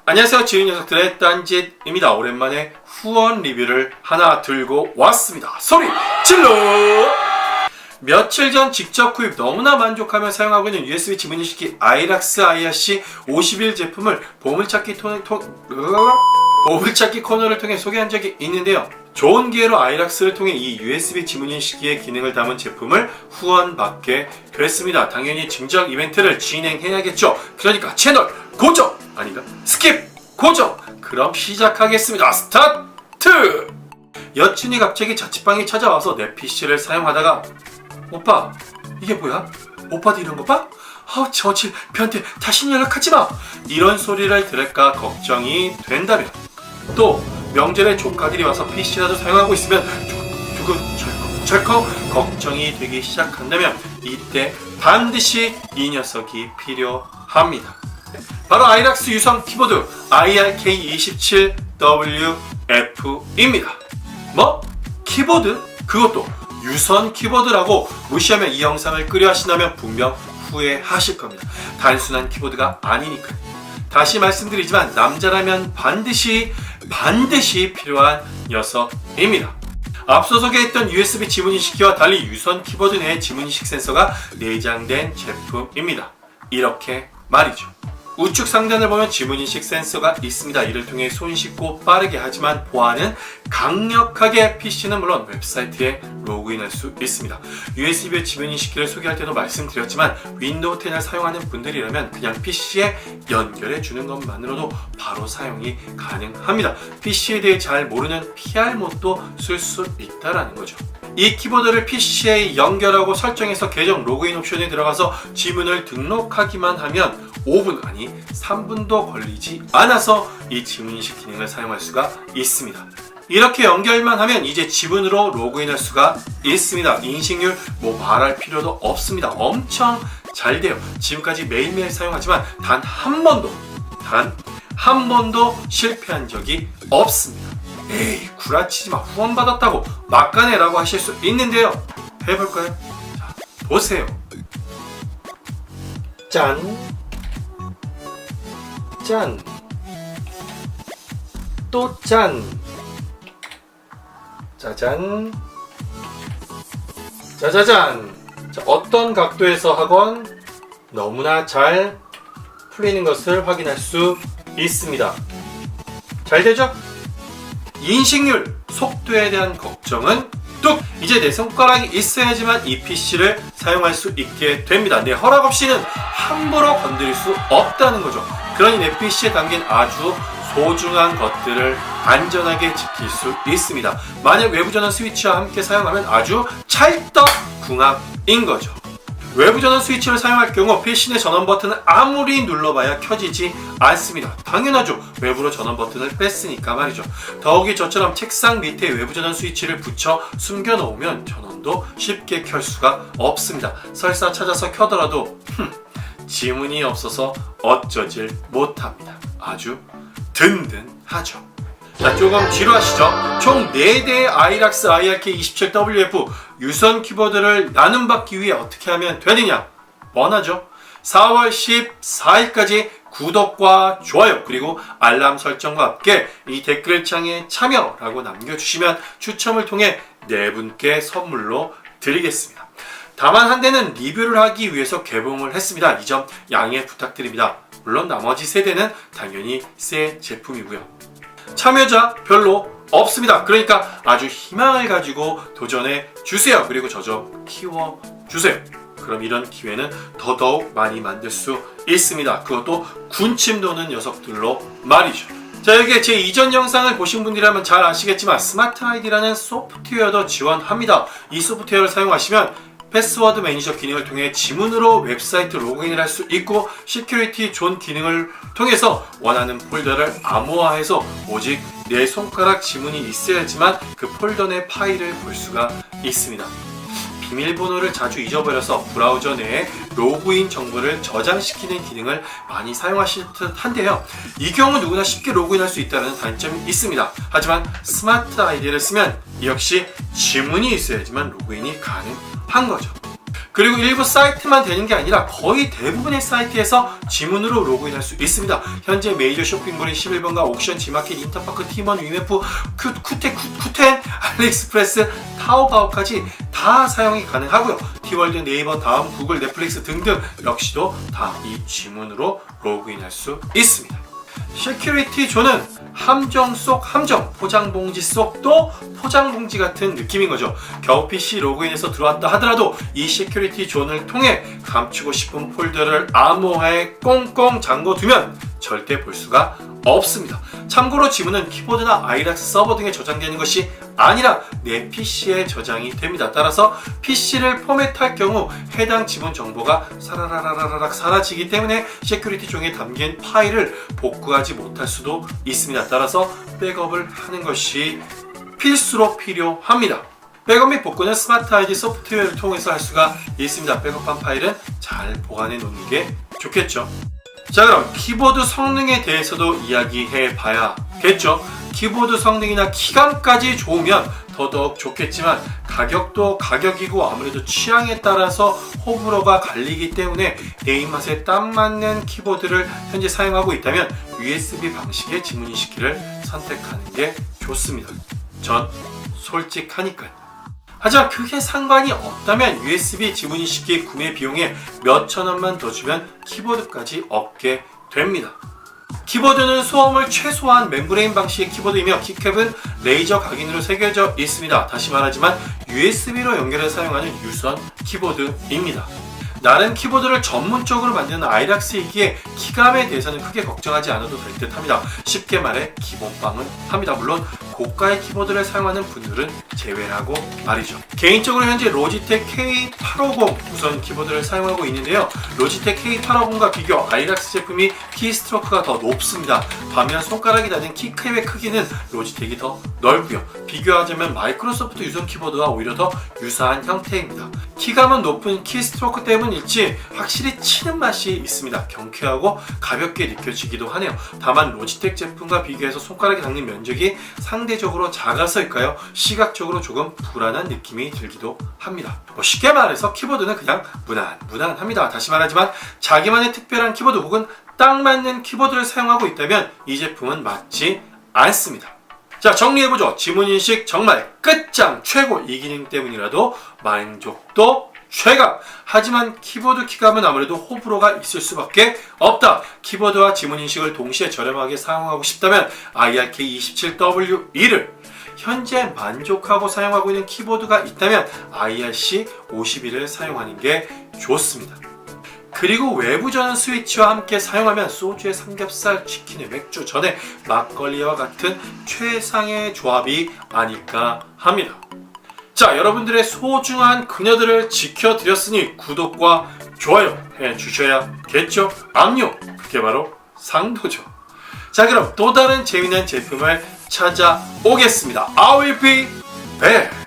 안녕하세요. 지은 녀석들의 딴짓입니다. 오랜만에 후원 리뷰를 하나 들고 왔습니다. 소리 질러! 며칠 전 직접 구입 너무나 만족하며 사용하고 있는 USB 지문 인식기 아이락스 IRC 51 제품을 보물찾기 코너를 통해 소개한 적이 있는데요. 좋은 기회로 아이락스를 통해 이 USB 지문 인식기의 기능을 담은 제품을 후원받게 됐습니다. 당연히 증정 이벤트를 진행해야겠죠. 그러니까 채널 고정! 아닌가? 스킵! 고정! 그럼 시작하겠습니다. 스타트! 여친이 갑자기 자취방에 찾아와서 내 PC를 사용하다가 오빠, 이게 뭐야? 오빠도 이런 거 봐? 저질 변태 다시 연락하지 마! 이런 소리를 들을까 걱정이 된다면, 또 명절에 조카들이 와서 PC라도 사용하고 있으면 철컥 걱정이 되기 시작한다면 이때 반드시 이 녀석이 필요합니다. 바로 아이락스 유선 키보드 IRK27WF입니다. 뭐? 키보드? 그것도 유선 키보드라고 무시하면 이 영상을 끄려 하신다면 분명 후회하실 겁니다. 단순한 키보드가 아니니까. 다시 말씀드리지만 남자라면 반드시 필요한 녀석입니다. 앞서 소개했던 USB 지문인식기와 달리 유선 키보드 내에 지문인식 센서가 내장된 제품입니다. 이렇게 말이죠. 우측 상단을 보면 지문인식 센서가 있습니다. 이를 통해 손쉽고 빠르게 하지만 보안은 강력하게 PC는 물론 웹사이트에 로그인할 수 있습니다. USB 지문인식기를 소개할 때도 말씀드렸지만 윈도우 10을 사용하는 분들이라면 그냥 PC에 연결해 주는 것만으로도 바로 사용이 가능합니다. PC에 대해 잘 모르는 PR 모드도 쓸 수 있다는 거죠. 이 키보드를 PC에 연결하고 설정해서 계정 로그인 옵션에 들어가서 지문을 등록하기만 하면 5분 아니 3분도 걸리지 않아서 이 지문인식 기능을 사용할 수가 있습니다. 이렇게 연결만 하면 이제 지문으로 로그인할 수가 있습니다. 인식률 말할 필요도 없습니다. 엄청 잘 돼요. 지금까지 매일매일 사용하지만 단 한 번도 실패한 적이 없습니다. 에이, 구라치지마, 후원받았다고 막가네 라고 하실 수 있는데요. 해볼까요? 자, 보세요. 짠, 또 짠, 짜잔, 짜자잔. 자, 어떤 각도에서 하건 너무나 잘 풀리는 것을 확인할 수 있습니다. 잘 되죠? 인식률, 속도에 대한 걱정은 뚝! 이제 내 손가락이 있어야지만 이 PC를 사용할 수 있게 됩니다. 내 허락 없이는 함부로 건드릴 수 없다는 거죠. 그러니 내 PC에 담긴 아주 소중한 것들을 안전하게 지킬 수 있습니다. 만약 외부 전원 스위치와 함께 사용하면 아주 찰떡궁합인 거죠. 외부 전원 스위치를 사용할 경우 PC 내 전원 버튼을 아무리 눌러봐야 켜지지 않습니다. 당연하죠. 외부로 전원 버튼을 뺐으니까 말이죠. 더욱이 저처럼 책상 밑에 외부 전원 스위치를 붙여 숨겨놓으면 전원도 쉽게 켤 수가 없습니다. 설사 찾아서 켜더라도 지문이 없어서 어쩌질 못합니다. 아주 든든하죠. 자, 조금 지루하시죠? 총 4대의 아이락스 IRK27WF 유선 키보드를 나눔받기 위해 어떻게 하면 되느냐? 뻔하죠? 4월 14일까지 구독과 좋아요 그리고 알람 설정과 함께 이 댓글창에 참여라고 남겨주시면 추첨을 통해 4분께 선물로 드리겠습니다. 다만 한 대는 리뷰를 하기 위해서 개봉을 했습니다. 이 점 양해 부탁드립니다. 물론 나머지 3대는 당연히 새 제품이고요. 참여자 별로 없습니다. 그러니까 아주 희망을 가지고 도전해 주세요. 그리고 저 좀 키워 주세요. 그럼 이런 기회는 더더욱 많이 만들 수 있습니다. 그것도 군침 도는 녀석들로 말이죠. 자, 여기에 제 이전 영상을 보신 분들이라면 잘 아시겠지만 스마트 아이디라는 소프트웨어도 지원합니다. 이 소프트웨어를 사용하시면 패스워드 매니저 기능을 통해 지문으로 웹사이트 로그인을 할 수 있고 시큐리티 존 기능을 통해서 원하는 폴더를 암호화해서 오직 내 손가락 지문이 있어야지만 그 폴더 내 파일을 볼 수가 있습니다. 비밀번호를 자주 잊어버려서 브라우저 내에 로그인 정보를 저장시키는 기능을 많이 사용하실 듯 한데요. 이 경우 누구나 쉽게 로그인할 수 있다는 단점이 있습니다. 하지만 스마트 아이디를 쓰면 역시 지문이 있어야지만 로그인이 가능한 거죠. 그리고 일부 사이트만 되는 게 아니라 거의 대부분의 사이트에서 지문으로 로그인할 수 있습니다. 현재 메이저 쇼핑몰인 11번가, 옥션, 지마켓, 인터파크, 티먼, 위메프, 쿠텐, 알리익스프레스, 타오바오까지 다 사용이 가능하고요. 티월드, 네이버, 다음, 구글, 넷플릭스 등등 역시도 다 이 지문으로 로그인할 수 있습니다. 시큐리티 존은 함정 속 함정, 포장봉지 속 또 포장봉지 같은 느낌인 거죠. 겨우 PC 로그인해서 들어왔다 하더라도 이 시큐리티 존을 통해 감추고 싶은 폴더를 암호화에 꽁꽁 잠궈두면 절대 볼 수가 없습니다. 참고로 지문은 키보드나 아이락스 서버 등에 저장되는 것이 아니라 내 PC에 저장이 됩니다. 따라서 PC를 포맷할 경우 해당 지문 정보가 사라라라라락 사라지기 때문에 시큐리티 존에 담긴 파일을 복구하지 못할 수도 있습니다. 따라서 백업을 하는 것이 필수로 필요합니다. 백업 및 복구는 스마트 아이디 소프트웨어를 통해서 할 수가 있습니다. 백업한 파일은 잘 보관해 놓는 게 좋겠죠. 자, 그럼 키보드 성능에 대해서도 이야기해 봐야겠죠. 키보드 성능이나 키감까지 좋으면 더더욱 좋겠지만 가격도 가격이고 아무래도 취향에 따라서 호불호가 갈리기 때문에 내 입맛에 딱 맞는 키보드를 현재 사용하고 있다면 USB 방식의 지문인식키를 선택하는 게 좋습니다. 전 솔직하니까요. 하지만 크게 상관이 없다면 USB 지문인식키 구매 비용에 몇천 원만 더 주면 키보드까지 얻게 됩니다. 키보드는 소음을 최소화한 멤브레인 방식의 키보드이며 키캡은 레이저 각인으로 새겨져 있습니다. 다시 말하지만 USB로 연결해 사용하는 유선 키보드입니다. 나름 키보드를 전문적으로 만드는 아이락스이기에 키감에 대해서는 크게 걱정하지 않아도 될 듯 합니다. 쉽게 말해 기본빵은 합니다. 물론 고가의 키보드를 사용하는 분들은 제외하고 말이죠. 개인적으로 현재 로지텍 K850 무선 키보드를 사용하고 있는데요. 로지텍 K850과 비교 아이락스 제품이 키스트로크가 더 높습니다. 반면 손가락이 닿는 키캡의 크기는 로지텍이 더 넓고요. 비교하자면 마이크로소프트 유선 키보드와 오히려 더 유사한 형태입니다. 키감은 높은 키스트로크 때문일지 확실히 치는 맛이 있습니다. 경쾌하고 가볍게 느껴지기도 하네요. 다만 로지텍 제품과 비교해서 손가락이 닿는 면적이 상대적으로 작아서일까요? 시각적으로 조금 불안한 느낌이 들기도 합니다. 쉽게 말해서 키보드는 그냥 무난합니다. 다시 말하지만 자기만의 특별한 키보드 혹은 딱 맞는 키보드를 사용하고 있다면 이 제품은 맞지 않습니다. 자, 정리해보죠. 지문인식 정말 끝장 최고, 이 기능 때문이라도 만족도 최강. 하지만 키보드 키감은 아무래도 호불호가 있을 수밖에 없다. 키보드와 지문인식을 동시에 저렴하게 사용하고 싶다면 IRK27W2를, 현재 만족하고 사용하고 있는 키보드가 있다면 IRC51을 사용하는 게 좋습니다. 그리고 외부 전원 스위치와 함께 사용하면 소주에 삼겹살, 치킨에 맥주, 전에 막걸리와 같은 최상의 조합이 아닐까 합니다. 자, 여러분들의 소중한 그녀들을 지켜드렸으니 구독과 좋아요 해주셔야겠죠? 압류! 그게 바로 상도죠. 자, 그럼 또 다른 재미난 제품을 찾아오겠습니다. I will be back!